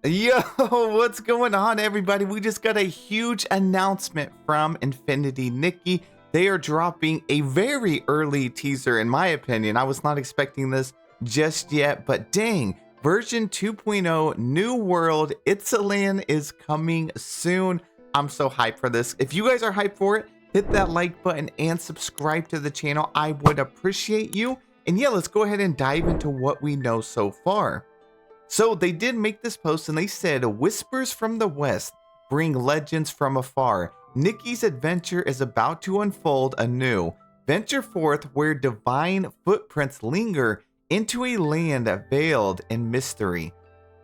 Yo, what's going on, everybody? We just got a huge announcement from Infinity Nikki. They are dropping a very early teaser, in my opinion. I was not expecting this just yet, but dang, version 2.0 New World Itzaland is coming soon. I'm so hyped for this. If you guys are hyped for it, hit that like button and subscribe to the channel. I would appreciate you. And yeah, let's go ahead and dive into what we know so far. So they did make this post and they said, "Whispers from the West bring legends from afar. Nikki's adventure is about to unfold anew. Venture forth where divine footprints linger into a land veiled in mystery.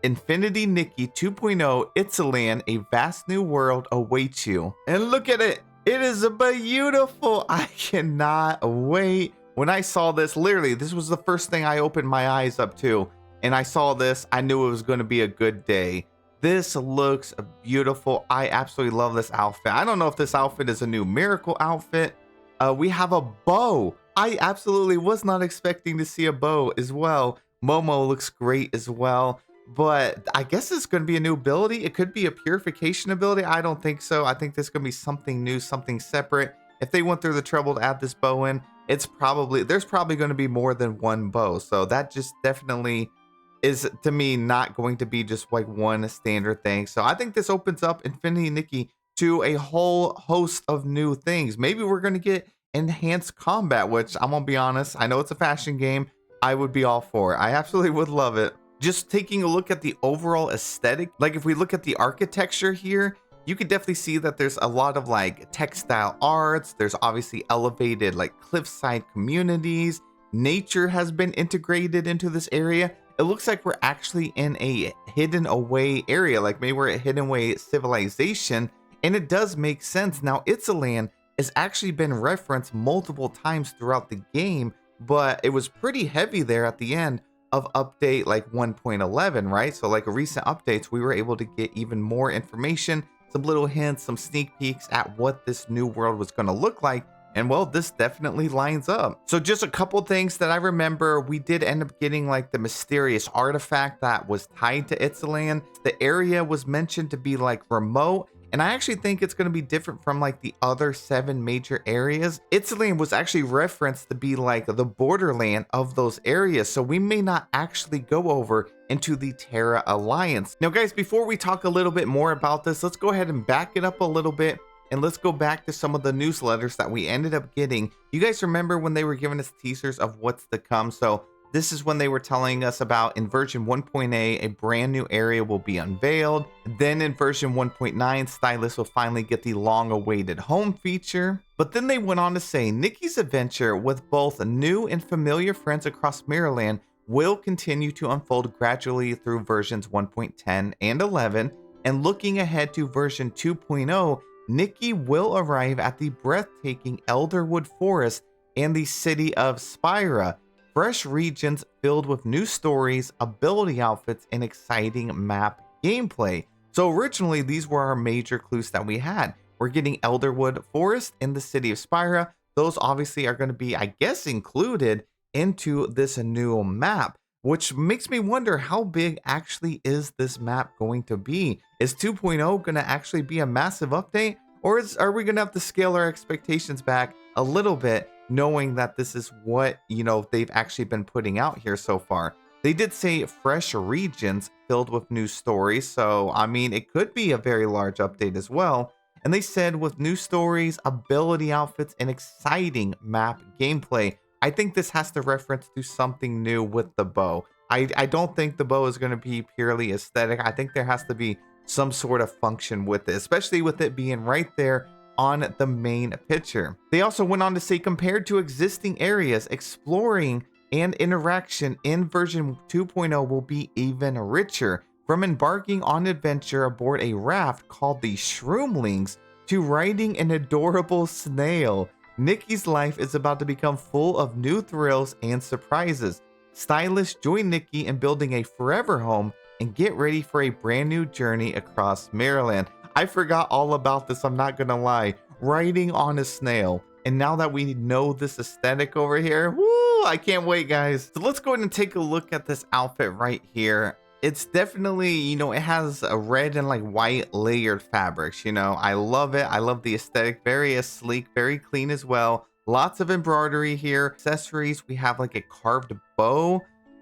Infinity Nikki 2.0 Itzaland, a vast new world awaits you." And look at it. It is beautiful. I cannot wait. When I saw this, literally, this was the first thing I opened my eyes up to. And I saw this, I knew it was going to be a good day. This looks beautiful. I absolutely love this outfit. I don't know if this outfit is a new miracle outfit. We have a bow. I absolutely was not expecting to see a bow as well. Momo looks great as well. But I guess it's going to be a new ability. It could be a purification ability. I don't think so. I think this is going to be something new, something separate. If they went through the trouble to add this bow in, there's probably going to be more than one bow. So that just definitely is, to me, not going to be just like one standard thing. So I think this opens up Infinity Nikki to a whole host of new things. Maybe we're going to get enhanced combat, which I'm gonna be honest, I know it's a fashion game. I would be all for it. I absolutely would love it. Just taking a look at the overall aesthetic, like if we look at the architecture here, you could definitely see that there's a lot of like textile arts. There's obviously elevated like cliffside communities. Nature has been integrated into this area. It looks like we're actually in a hidden away area, like maybe we're a hidden away civilization, and it does make sense. Now, Itzaland has actually been referenced multiple times throughout the game, but it was pretty heavy there at the end of update like 1.11, right? So like recent updates, we were able to get even more information, some little hints, some sneak peeks at what this new world was going to look like. And well, this definitely lines up. So just a couple things that I remember, we did end up getting like the mysterious artifact that was tied to Itzaland. The area was mentioned to be like remote. And I actually think it's going to be different from like the other 7 major areas. Itzaland was actually referenced to be like the borderland of those areas. So we may not actually go over into the Terra Alliance. Now guys, before we talk a little bit more about this, let's go ahead and back it up a little bit. And let's go back to some of the newsletters that we ended up getting. You guys remember when they were giving us teasers of what's to come? So this is when they were telling us about in version 1.8, a brand new area will be unveiled. Then in version 1.9, stylists will finally get the long-awaited home feature. But then they went on to say Nikki's adventure with both new and familiar friends across Maryland will continue to unfold gradually through versions 1.10 and 11. And looking ahead to version 2.0, Nikki will arrive at the breathtaking Elderwood Forest and the city of Spira, fresh regions filled with new stories, ability outfits, and exciting map gameplay. So originally, these were our major clues that we had. We're getting Elderwood Forest and the city of Spira. Those obviously are going to be, I guess, included into this new map, which makes me wonder how big actually is this map going to be? Is 2.0 going to actually be a massive update? Or are we going to have to scale our expectations back a little bit, knowing that this is what, they've actually been putting out here so far? They did say fresh regions filled with new stories. So, I mean, it could be a very large update as well. And they said with new stories, ability outfits, and exciting map gameplay. I think this has to reference to something new with the bow. I don't think the bow is going to be purely aesthetic. I think there has to be some sort of function with it, especially with it being right there on the main picture. They also went on to say, compared to existing areas, exploring and interaction in version 2.0 will be even richer. From embarking on adventure aboard a raft called the Shroomlings to riding an adorable snail, Nikki's life is about to become full of new thrills and surprises. Stylists join Nikki in building a forever home and get ready for a brand new journey across Maryland. I forgot all about this, I'm not gonna lie. Riding on a snail. And now that we know this aesthetic over here, woo, I can't wait, guys. So let's go ahead and take a look at this outfit right here. it's definitely, it has a red and like white layered fabrics. I love it. I love the aesthetic. Very sleek, very clean as well. Lots of embroidery here. Accessories, we have like a carved bow.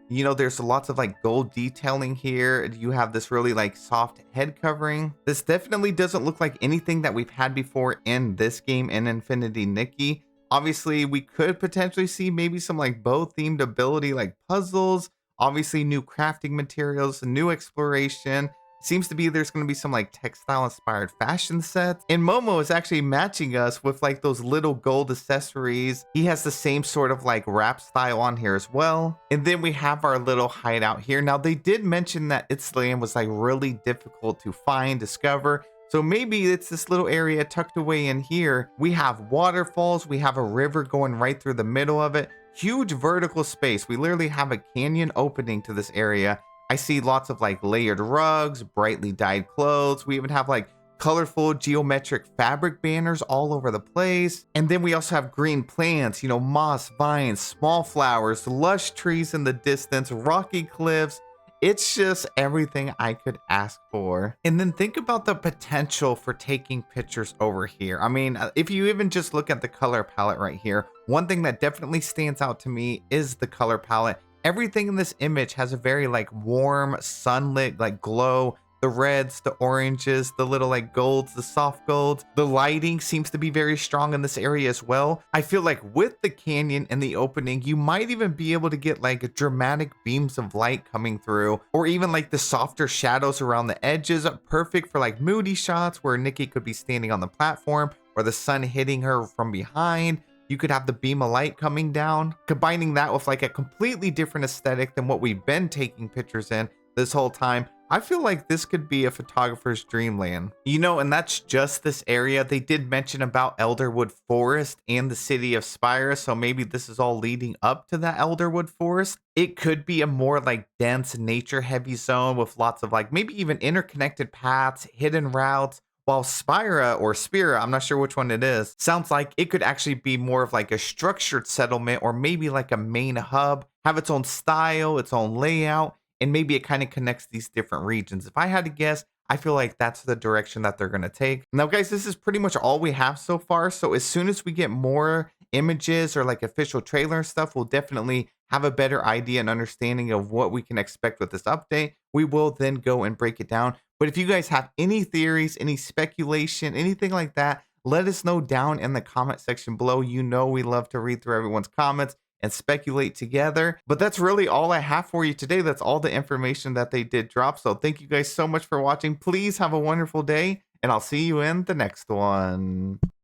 There's lots of like gold detailing here. You have this really like soft head covering. This definitely doesn't look like anything that we've had before in this game in Infinity Nikki. Obviously, we could potentially see maybe some like bow themed ability like puzzles. Obviously, new crafting materials, new exploration. Seems to be there's going to be some like textile inspired fashion sets. And Momo is actually matching us with like those little gold accessories. He has the same sort of like wrap style on here as well. And then we have our little hideout here. Now they did mention that Itzaland was like really difficult to find, discover. So maybe it's this little area tucked away in here. We have waterfalls. We have a river going right through the middle of it. Huge vertical space. We literally have a canyon opening to this area. I see lots of like layered rugs, brightly dyed clothes. We even have like colorful geometric fabric banners all over the place. And then we also have green plants, moss, vines, small flowers, lush trees in the distance, rocky cliffs. It's just everything I could ask for. And then think about the potential for taking pictures over here. I mean, if you even just look at the color palette right here, one thing that definitely stands out to me is the color palette. Everything in this image has a very like warm, sunlit, like glow. The reds, the oranges, the little like golds, the soft golds. The lighting seems to be very strong in this area as well. I feel like with the canyon and the opening, you might even be able to get like dramatic beams of light coming through, or even like the softer shadows around the edges. Perfect for like moody shots where Nikki could be standing on the platform or the sun hitting her from behind. You could have the beam of light coming down, combining that with like a completely different aesthetic than what we've been taking pictures in this whole time. I feel like this could be a photographer's dreamland. And that's just this area. They did mention about Elderwood Forest and the city of Spira, so maybe this is all leading up to that Elderwood Forest. It could be a more like dense nature heavy zone with lots of like maybe even interconnected paths, hidden routes. While Spira or Spira, I'm not sure which one it is, sounds like it could actually be more of like a structured settlement or maybe like a main hub, have its own style, its own layout, and maybe it kind of connects these different regions. If I had to guess, I feel like that's the direction that they're going to take. Now, guys, this is pretty much all we have so far. So as soon as we get more images or like official trailer and stuff, we'll definitely have a better idea and understanding of what we can expect with this update. We will then go and break it down. But if you guys have any theories, any speculation, anything like that, let us know down in the comment section below. We love to read through everyone's comments and speculate together. But that's really all I have for you today. That's all the information that they did drop. So thank you guys so much for watching. Please have a wonderful day, and I'll see you in the next one.